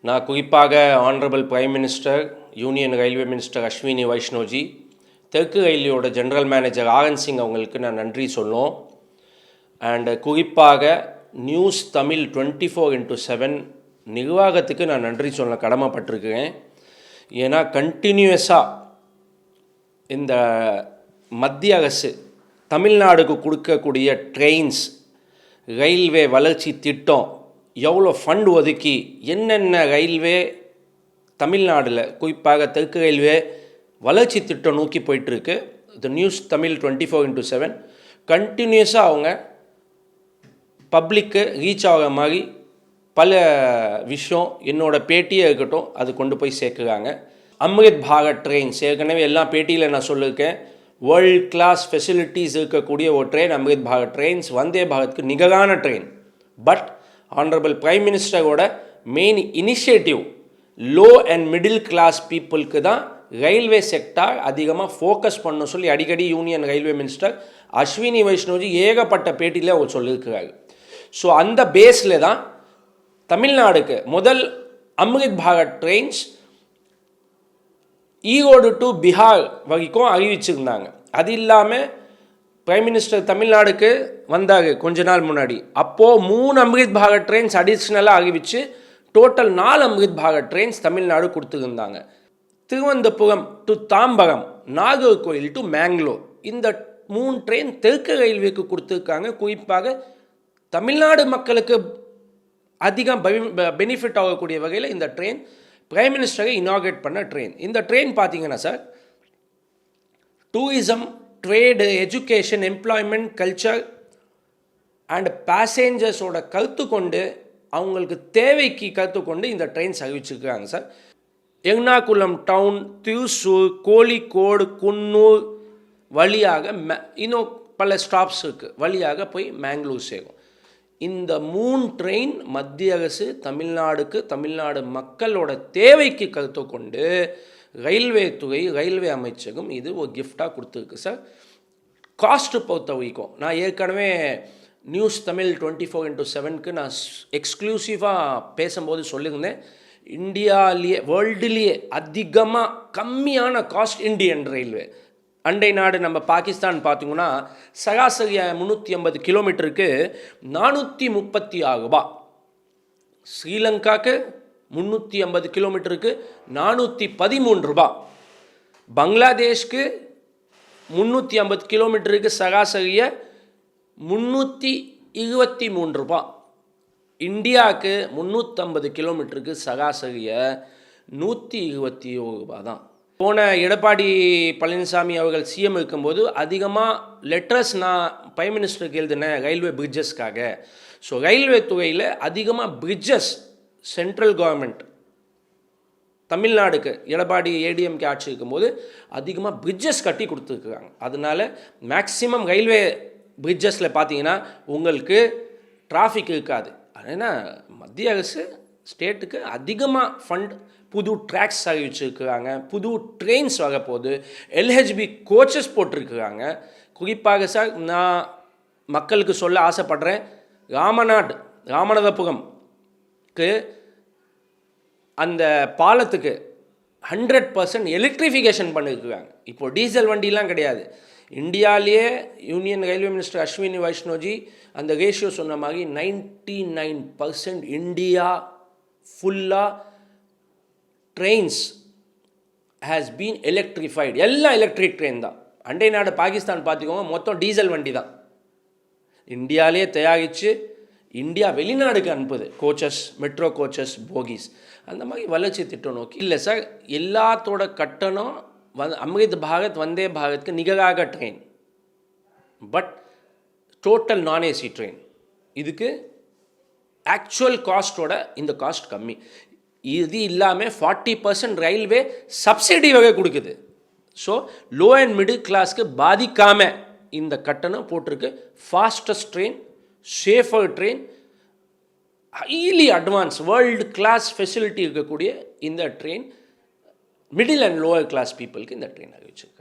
நான் குறிப்பாக honourable prime minister, union railway minister Ashwini வைஷ்ணோஜி, தெற்கு ரயில்வேயோட ஜென்ரல் மேனேஜர் ஆனந்த் சிங் அவங்களுக்கு நான் நன்றி சொன்னோம். அண்டு குறிப்பாக நியூஸ் தமிழ் 24x7 நிர்வாகத்துக்கு நான் நன்றி சொல்ல கடமைப்பட்டிருக்கிறேன். ஏன்னா கண்டினியூஸாக இந்த மத்திய அரசு தமிழ்நாடுக்கு கொடுக்கக்கூடிய ட்ரெயின்ஸ், ரயில்வே வளர்ச்சி திட்டம், எவ்வளோ ஃபண்ட் ஒதுக்கி என்னென்ன ரயில்வே தமிழ்நாடில் குறிப்பாக தெற்கு ரயில்வே வளர்ச்சி திட்டம் நோக்கி போயிட்டுருக்கு. த நியூஸ் தமிழ் 24x7 கண்டினியூஸாக அவங்க பப்ளிக்கு ரீச் ஆகிற மாதிரி பல விஷயம் என்னோடய பேட்டியே இருக்கட்டும் அது கொண்டு போய் சேர்க்குறாங்க. அம்ரித் பாரத் ட்ரெயின்ஸ் ஏற்கனவே எல்லா பேட்டியில் நான் சொல்லியிருக்கேன். வேர்ல்ட் கிளாஸ் ஃபெசிலிட்டிஸ் இருக்கக்கூடிய ஒரு ட்ரெயின் அம்ரித் பாரத் ட்ரெயின்ஸ். வந்தே பாரத்க்கு நிகரான train. But honourable prime மினிஸ்டரோட main initiative low and middle class பீப்புளுக்கு தான் ரயில்வே செக்டார் அதிகமாக ஃபோக்கஸ் பண்ண சொல்லி அடிக்கடி யூனியன் ரயில்வே மினிஸ்டர் அஸ்வினி வைஷ்ணோஜி ஏகப்பட்ட பேட்டியில் அவர் சொல்லியிருக்கிறாரு. ஸோ அந்த பேஸில் தான் தமிழ்நாடுக்கு முதல் அம்ரித் பாரத் ட்ரெயின்ஸ் ஈரோடு டு பீகார் வரைக்கும் அறிவிச்சிருந்தாங்க. அது இல்லாமல் பிரைம் மினிஸ்டர் தமிழ்நாடுக்கு வந்தார் கொஞ்ச நாள் முன்னாடி. அப்போது 3 அம்ரித் பாரத் ட்ரெயின்ஸ் அடிஷ்னலாக அறிவித்து டோட்டல் 4 அம்ரித் பாரத் ட்ரெயின்ஸ் தமிழ்நாடு கொடுத்துருந்தாங்க. திருவனந்தபுரம் டு தாம்பரம், நாகர்கோயில் டு மேங்களூர், இந்த 3 ட்ரெயின் தெற்கு ரயில்வேக்கு கொடுத்துருக்காங்க. குறிப்பாக தமிழ்நாடு மக்களுக்கு அதிகம் பெனிஃபிட் ஆகக்கூடிய வகையில் இந்த ட்ரெயின் பிரைம் மினிஸ்டரை இனாக்ரேட் பண்ண ட்ரெயின். இந்த ட்ரெயின் பார்த்தீங்கன்னா sir, tourism, trade, education, employment, culture and பேசஞ்சர்ஸோட கருத்து கொண்டு அவங்களுக்கு தேவைக்கு கருத்து கொண்டு இந்த ட்ரெயின்ஸ் அறிவிச்சிருக்கிறாங்க சார். எர்ணாகுளம் டவுன், திருச்சூர், கோழிக்கோடு, குன்னூர் வழியாக இன்னும் பல ஸ்டாப்ஸ் இருக்குது, வழியாக போய் மேங்களூர் சேரும். இந்த 3 ட்ரெயின் மத்திய அரசு தமிழ்நாடுக்கு, தமிழ்நாடு மக்களோட தேவைக்கு கருத்து கொண்டு ரயில்வே துறை, ரயில்வே அமைச்சகம் இது ஒரு கிஃப்டாக கொடுத்துருக்கு சார். காஸ்ட்டு பொறுத்த வரைக்கும் நான் ஏற்கனவே நியூஸ் தமிழ் 24x7க்கு நான் எக்ஸ்க்ளூசிவாக பேசும்போது சொல்லியிருந்தேன். இந்தியாவிலேயே வேர்ல்டுலேயே அதிகமாக கம்மியான காஸ்ட் இந்தியன் ரயில்வே. அண்டை நாடு நம்ம பாகிஸ்தான் பார்த்திங்கன்னா சராசரியாக 350 கிலோமீட்டருக்கு 436 ரூபா. ஸ்ரீலங்காவுக்கு 350 கிலோமீட்டருக்கு 413 ரூபா. பங்களாதேஷ்க்கு 350 கிலோமீட்டருக்கு சராசரியாக 323 ரூபா. இந்தியாவுக்கு 350 கிலோமீட்டருக்கு சராசரியாக 121 ரூபா தான். போன எடப்பாடி பழனிசாமி அவர்கள் சிஎம் இருக்கும்போது அதிகமாக லெட்டர்ஸ் நான் பிரைம் மினிஸ்டருக்கு எழுதினேன் ரயில்வே பிரிட்ஜஸ்க்காக. ஸோ ரயில்வே துறையில் அதிகமாக பிரிட்ஜஸ் சென்ட்ரல் கவர்மெண்ட் தமிழ்நாடுக்கு எடப்பாடி ஏடிஎம்கே ஆட்சி இருக்கும்போது அதிகமாக பிரிட்ஜஸ் கட்டி கொடுத்துருக்குறாங்க. அதனால மேக்ஸிமம் ரயில்வே பிரிட்ஜஸில் பார்த்தீங்கன்னா உங்களுக்கு டிராஃபிக் இருக்காது. ஏன்னா மத்திய அரசு ஸ்டேட்டுக்கு அதிகமாக ஃபண்ட், புது ட்ராக்ஸ் அறிவிச்சிருக்கிறாங்க, புது ட்ரெயின்ஸ் வரப்போகுது, எல்ஹெச்பி கோச்சஸ் போட்டிருக்கிறாங்க. குறிப்பாக சார் நான் மக்களுக்கு சொல்ல ஆசைப்படுறேன், ராமநாதபுரம்க்கு அந்த பாலத்துக்கு 100% எலக்ட்ரிஃபிகேஷன் பண்ணியிருக்கிறாங்க. இப்போது டீசல் வண்டிலாம் கிடையாது. இந்தியாவிலேயே யூனியன் ரயில்வே மினிஸ்டர் அஸ்வினி வைஷ்ணோஜி அந்த ரேஷியோ சொன்ன மாதிரி 99% இந்தியா ஃபுல்லாக ட்ரெயின்ஸ் ஹேஸ் பீன் எலக்ட்ரிஃபைடு. எல்லாம் எலக்ட்ரிக் ட்ரெயின் தான். அண்டை நாடு பாகிஸ்தான் பார்த்துக்கோங்க, மொத்தம் டீசல் வண்டி தான். இந்தியாவிலே தயாரித்து இந்தியா வெளிநாடுக்கு அனுப்புது கோச்சஸ், மெட்ரோ கோச்சஸ், போகிஸ். அந்த மாதிரி வளர்ச்சி திட்டம் நோக்கி இல்லை சார். எல்லாத்தோட கட்டணம் அம்ரித் பாரத், வந்தே பாரத்க்கு நிகராக ட்ரெயின். பட் டோட்டல் நான் ஏசி ட்ரெயின். இதுக்கு ஆக்சுவல் காஸ்ட்டோட இந்த காஸ்ட் கம்மி. இது இல்லாமல் 40% ரயில்வே சப்சிடி வகை கொடுக்குது. ஸோ லோ அண்ட் மிடில் கிளாஸ்க்கு பாதிக்காமல் இந்த கட்டணம் போட்டிருக்கு. Fastest train, safer train, highly advance world class facility இருக்கக்கூடிய இந்த train middle and lower class பீப்புளுக்கு இந்த ட்ரெயின் அறிவிச்சிருக்கு.